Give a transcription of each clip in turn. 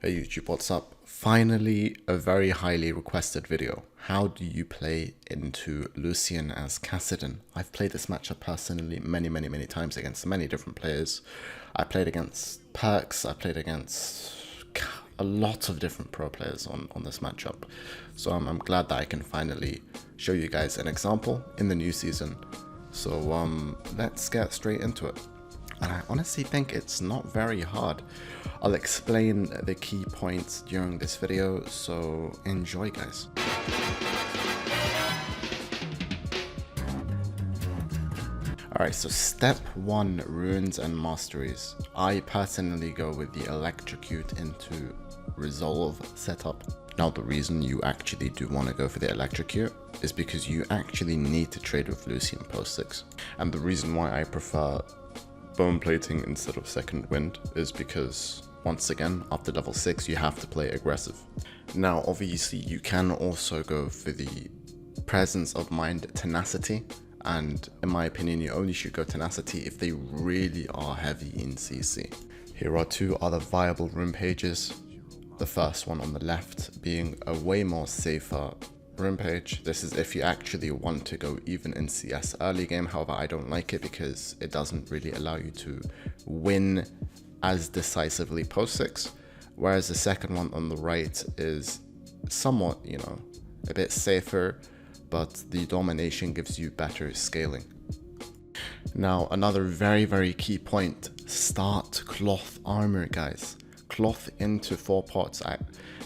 Hey YouTube, what's up? Finally, a very highly requested video. How do you play into Lucian as Kassadin? I've played this matchup personally many times against many different players. I played against Perks, I played against a lot of different pro players on this matchup. So I'm glad that I can finally show you guys an example in the new season. So let's get straight into it. And I honestly think it's not very hard. I'll explain the key points during this video, so enjoy guys. Alright, so step 1, runes and masteries. I personally go with the electrocute into resolve setup. Now the reason you actually do want to go for the electrocute is because you actually need to trade with Lucian post 6. And the reason why I prefer bone plating instead of second wind is because once again after level 6 you have to play aggressive. Now obviously you can also go for the presence of mind tenacity, and in my opinion you only should go tenacity if they really are heavy in CC. Here are two other viable rune pages. The first one on the left being a way more safer rune page. This is if you actually want to go even in CS early game. However, I don't like it because it doesn't really allow you to win as decisively post 6, whereas the second one on the right is somewhat, you know, a bit safer, but the domination gives you better scaling. Now another very key point, start cloth armor guys. Cloth into 4 pots.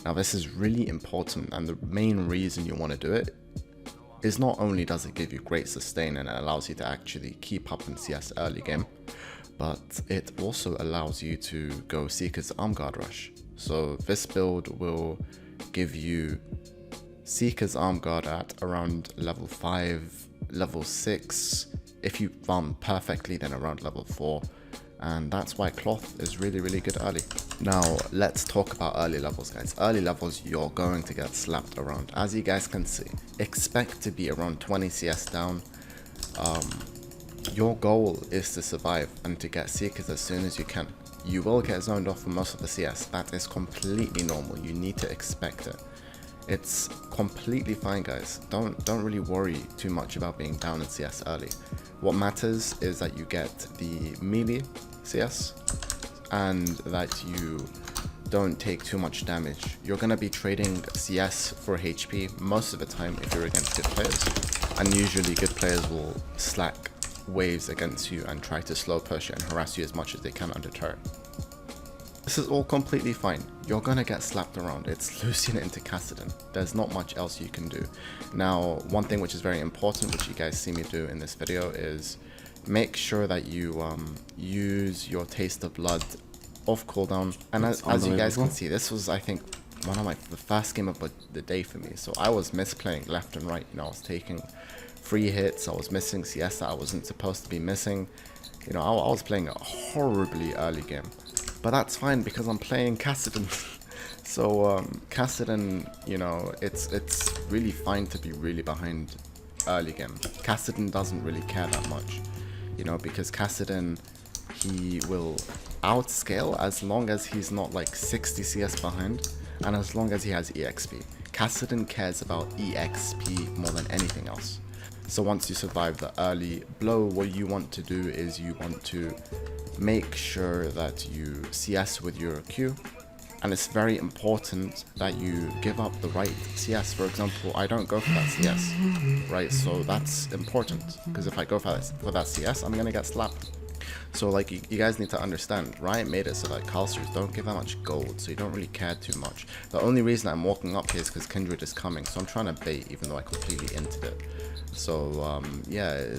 Now this is really important, and the main reason you want to do it is not only does it give you great sustain and it allows you to actually keep up in CS early game, but it also allows you to go Seeker's Arm Guard Rush. So this build will give you Seeker's Arm Guard at around level 5, level 6, if you farm perfectly then around level 4. And that's why cloth is really good early. Now let's talk about early levels guys. Early levels you're going to get slapped around. As you guys can see, expect to be around 20 CS down. Your goal is to survive and to get Seekers as soon as you can. You will get zoned off for most of the CS. That is completely normal. You need to expect it. It's completely fine guys. Don't really worry too much about being down in CS early. What matters is that you get the melee CS and that you don't take too much damage. You're going to be trading CS for HP most of the time if you're against good players, and usually good players will slack waves against you and try to slow push and harass you as much as they can under turret. This is all completely fine. You're gonna get slapped around. It's Lucian into Kassadin. There's not much else you can do. Now, one thing which is very important, which you guys see me do in this video, is make sure that you use your Taste of Blood off cooldown. And as you guys can see, this was, I think, one of the first game of the day for me. So I was misplaying left and right. You know, I was taking free hits. I was missing CS that I wasn't supposed to be missing. You know, I was playing a horribly early game. But that's fine because I'm playing Kassadin. So Kassadin, you know, it's really fine to be really behind early game. Kassadin doesn't really care that much, you know, because Kassadin, he will outscale as long as he's not like 60 CS behind, and as long as he has EXP. Kassadin cares about EXP more than anything else. So once you survive the early blow, what you want to do is you want to make sure that you CS with your Q, and it's very important that you give up the right CS. For example, I don't go for that CS, right? So that's important, because if I go for that CS, I'm gonna get slapped. So like you guys need to understand, Riot made it so that casters don't give that much gold, so you don't really care too much. The only reason I'm walking up here is because Kindred is coming, so I'm trying to bait even though I completely entered it. So yeah,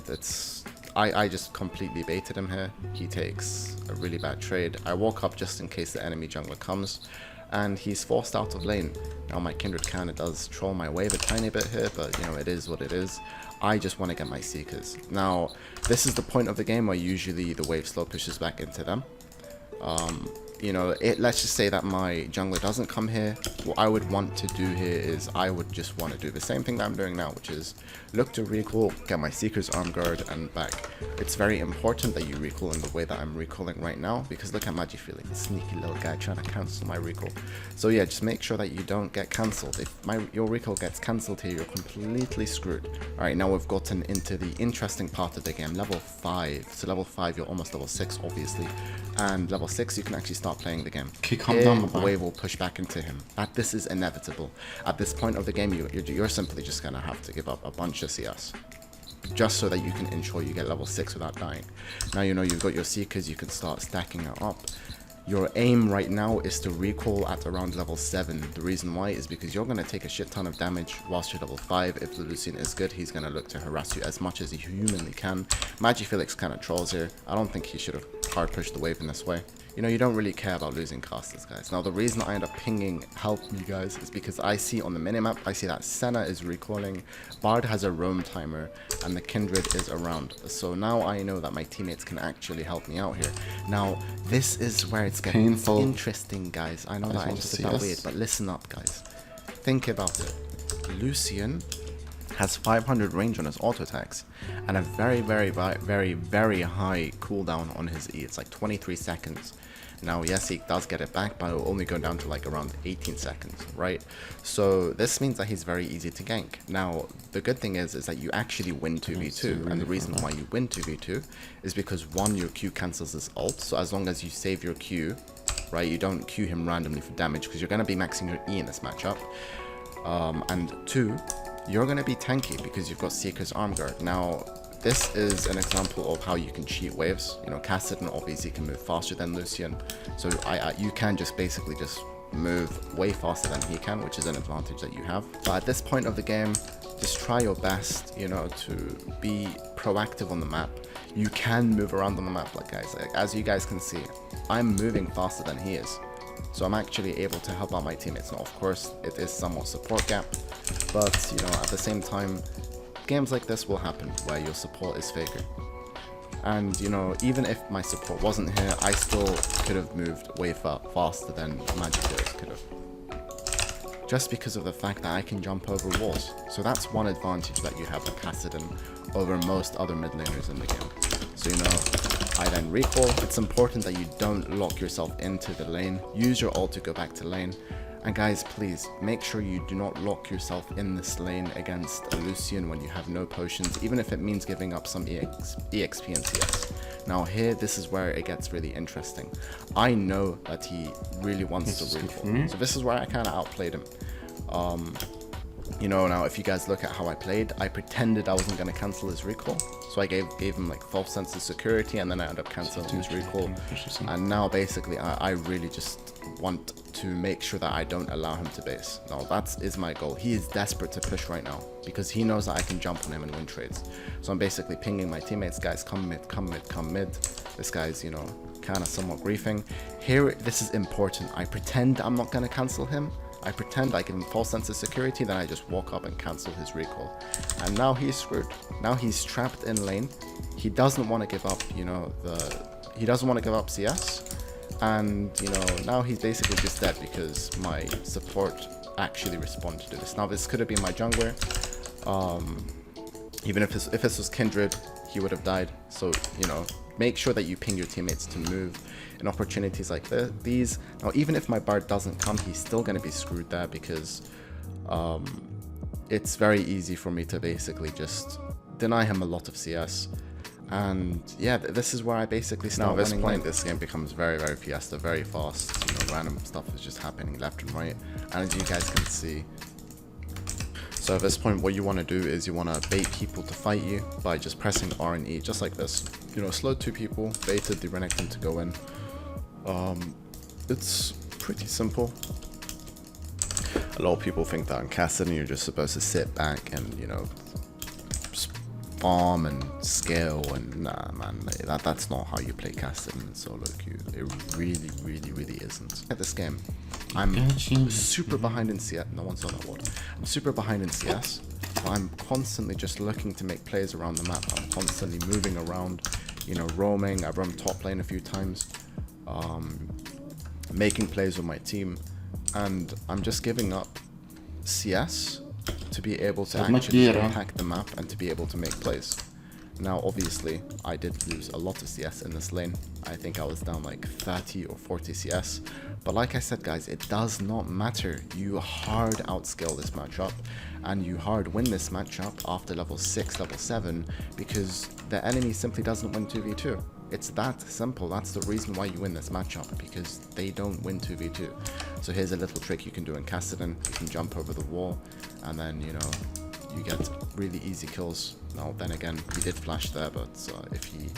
I just completely baited him here. He takes a really bad trade. I walk up just in case the enemy jungler comes, and he's forced out of lane. Now my Kindred kinda does troll my wave a tiny bit here, but you know, it is what it is. I just want to get my Seekers. Now, this is the point of the game where usually the wave slow pushes back into them. you know, let's just say that my jungler doesn't come here. What I would want to do here is I would just want to do the same thing that I'm doing now, which is look to recall, get my Seeker's Arm Guard and back. It's very important that you recall in the way that I'm recalling right now, because look at Magifelix, sneaky little guy trying to cancel my recall. So yeah, just make sure that you don't get cancelled. If your recall gets cancelled here, you're completely screwed. Alright, now we've gotten into the interesting part of the game, level 5. So level 5, you're almost level 6 obviously, and level 6 you can actually start playing the game. Okay, calm down, the wave will push back into him. This is inevitable. At this point of the game, you're simply just gonna have to give up a bunch of CS, just so that you can ensure you get level 6 without dying. Now you know you've got your Seekers, you can start stacking it up. Your aim right now is to recall at around level 7. The reason why is because you're going to take a shit ton of damage whilst you're level 5. If the Lucian is good, he's going to look to harass you as much as he humanly can. Magifelix kind of trolls here. I don't think he should have hard pushed the wave in this way. You know, you don't really care about losing casters, guys. Now, the reason I end up pinging help me, guys, is because I see on the minimap, I see that Senna is recalling, Bard has a roam timer, and the Kindred is around. So now I know that my teammates can actually help me out here. Now, this is where it's getting interesting, guys. I know that I just said that weird, but listen up, guys. Think about it. Lucian has 500 range on his auto attacks and a very high cooldown on his E. It's like 23 seconds. Now, yes, he does get it back, but it will only go down to like around 18 seconds, right? So this means that he's very easy to gank. Now, the good thing is that you actually win 2v2, and the reason why you win 2v2 is because 1, your Q cancels his ult, so as long as you save your Q, right, you don't Q him randomly for damage, because you're going to be maxing your E in this matchup, and 2, you're going to be tanky because you've got Seeker's Arm Guard. Now, this is an example of how you can cheat waves. You know, Kassadin obviously can move faster than Lucian, so you can just basically just move way faster than he can, which is an advantage that you have. But at this point of the game, just try your best, you know, to be proactive on the map. You can move around on the map, like guys. As you guys can see, I'm moving faster than he is. So I'm actually able to help out my teammates. Now, of course, it is somewhat support gap, but, you know, at the same time, games like this will happen where your support is faker. And, you know, even if my support wasn't here, I still could have moved way faster than Magifelix could have. Just because of the fact that I can jump over walls. So that's one advantage that you have with Kassadin over most other mid laners in the game. So, you know, I then recall. It's important that you don't lock yourself into the lane. Use your ult to go back to lane. And guys, please make sure you do not lock yourself in this lane against a Lucian when you have no potions, even if it means giving up some EXP and CS. Now here, this is where it gets really interesting. I know that he really wants to recall, so this is where I kind of outplayed him. You know, now if you guys look at how I played, I pretended I wasn't going to cancel his recall. So I gave him like false sense of security, and then I ended up cancelling his recall. And now basically I really just want to make sure that I don't allow him to base. Now that is my goal. He is desperate to push right now because he knows that I can jump on him and win trades. So I'm basically pinging my teammates, guys, come mid, come mid, come mid. This guy's, you know, kind of somewhat griefing. Here, this is important. I pretend I'm not going to cancel him. I pretend I give him false sense of security, then I just walk up and cancel his recall. And now he's screwed. Now he's trapped in lane. He doesn't want to give up, you know, he doesn't want to give up CS. And, you know, now he's basically just dead because my support actually responded to this. Now this could have been my jungler. Even if this was Kindred, he would have died. So, you know, make sure that you ping your teammates to move in opportunities like these. Now, even if my Bard doesn't come, he's still going to be screwed there because it's very easy for me to basically just deny him a lot of CS. And yeah, this is where I basically start winning. Now, this point, this game becomes very Fiesta, very fast. You know, random stuff is just happening left and right. And as you guys can see, so at this point, what you want to do is you want to bait people to fight you by just pressing R and E, just like this. You know, slow 2 people, baited the Renekton to go in. It's pretty simple. A lot of people think that on Kassadin you're just supposed to sit back and, you know, farm and scale, and nah, man, that's not how you play Kassadin in solo queue. It really isn't. At this game, I'm super behind in CS. No one saw that word. I'm super behind in CS, but I'm constantly just looking to make plays around the map. I'm constantly moving around, you know, roaming. I've roamed top lane a few times. making plays with my team, and I'm just giving up CS to be able to actually impact the map and to be able to make plays. Now obviously I did lose a lot of CS in this lane. I think I was down like 30 or 40 CS, but like I said guys, it does not matter. You hard outscale this matchup and you hard win this matchup after level 6, level 7, because the enemy simply doesn't win 2v2. It's that simple. That's the reason why you win this matchup, because they don't win 2v2. So here's a little trick you can do in Kassadin. You can jump over the wall and then, you know, you get really easy kills. Now then again, he did flash there, but if he,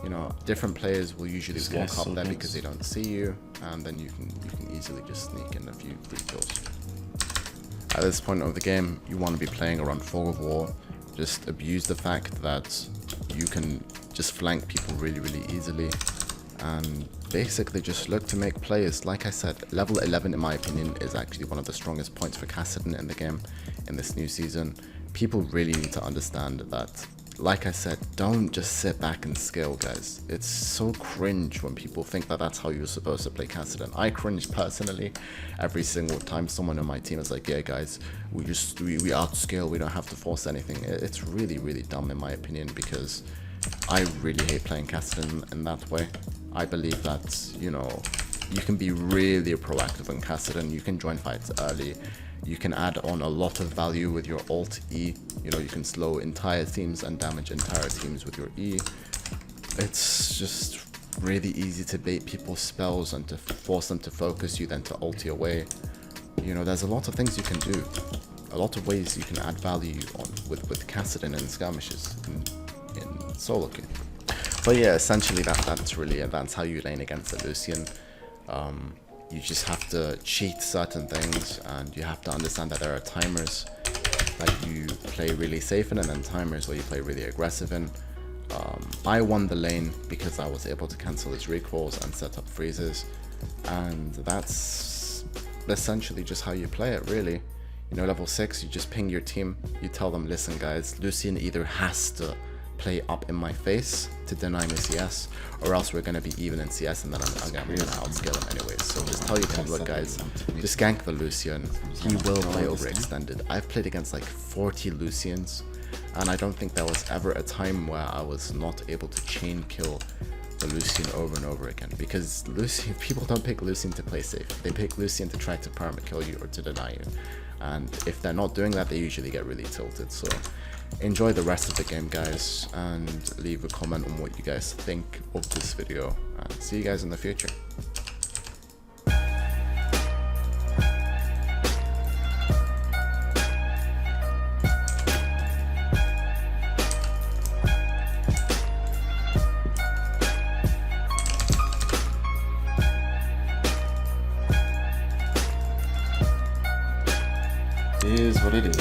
you know, different players will usually walk up there because they don't see you, and then you can easily just sneak in a few free kills. At this point of the game, you want to be playing around fog of war. Just abuse the fact that you can just flank people really easily, and basically just look to make plays. Like I said, level 11 in my opinion is actually one of the strongest points for Kassadin in the game in this new season. People really need to understand that, like I said, don't just sit back and scale, guys. It's so cringe when people think that that's how you're supposed to play Kassadin. I cringe personally every single time someone on my team is like, yeah guys, we outscale, we don't have to force anything. It's really dumb in my opinion, because I really hate playing Kassadin in that way. I believe that, you know, you can be really proactive in Kassadin. You can join fights early. You can add on a lot of value with your alt E. You know, you can slow entire teams and damage entire teams with your E. It's just really easy to bait people's spells and to force them to focus you, then to ult your way. You know, there's a lot of things you can do. A lot of ways you can add value on with Kassadin and skirmishes in solo queue. But yeah, essentially that's how you lane against a Lucian. You just have to cheat certain things, and you have to understand that there are timers that you play really safe in, and then timers where you play really aggressive in. I won the lane because I was able to cancel his recalls and set up freezes, and that's essentially just how you play it, really. You know, level 6, you just ping your team, you tell them, listen guys, Lucian either has to play up in my face to deny me CS, or else we're going to be even in CS, and then I'm going to outscale him anyways. So just tell your team, look guys, just gank the Lucian, he will play overextended. I've played against like 40 Lucians, and I don't think there was ever a time where I was not able to chain kill the Lucian over and over again, because Lucian, people don't pick Lucian to play safe, they pick Lucian to try to perma kill you or to deny you, and if they're not doing that, they usually get really tilted. So enjoy the rest of the game guys, and leave a comment on what you guys think of this video, and see you guys in the future. It is what it is.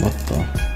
What the?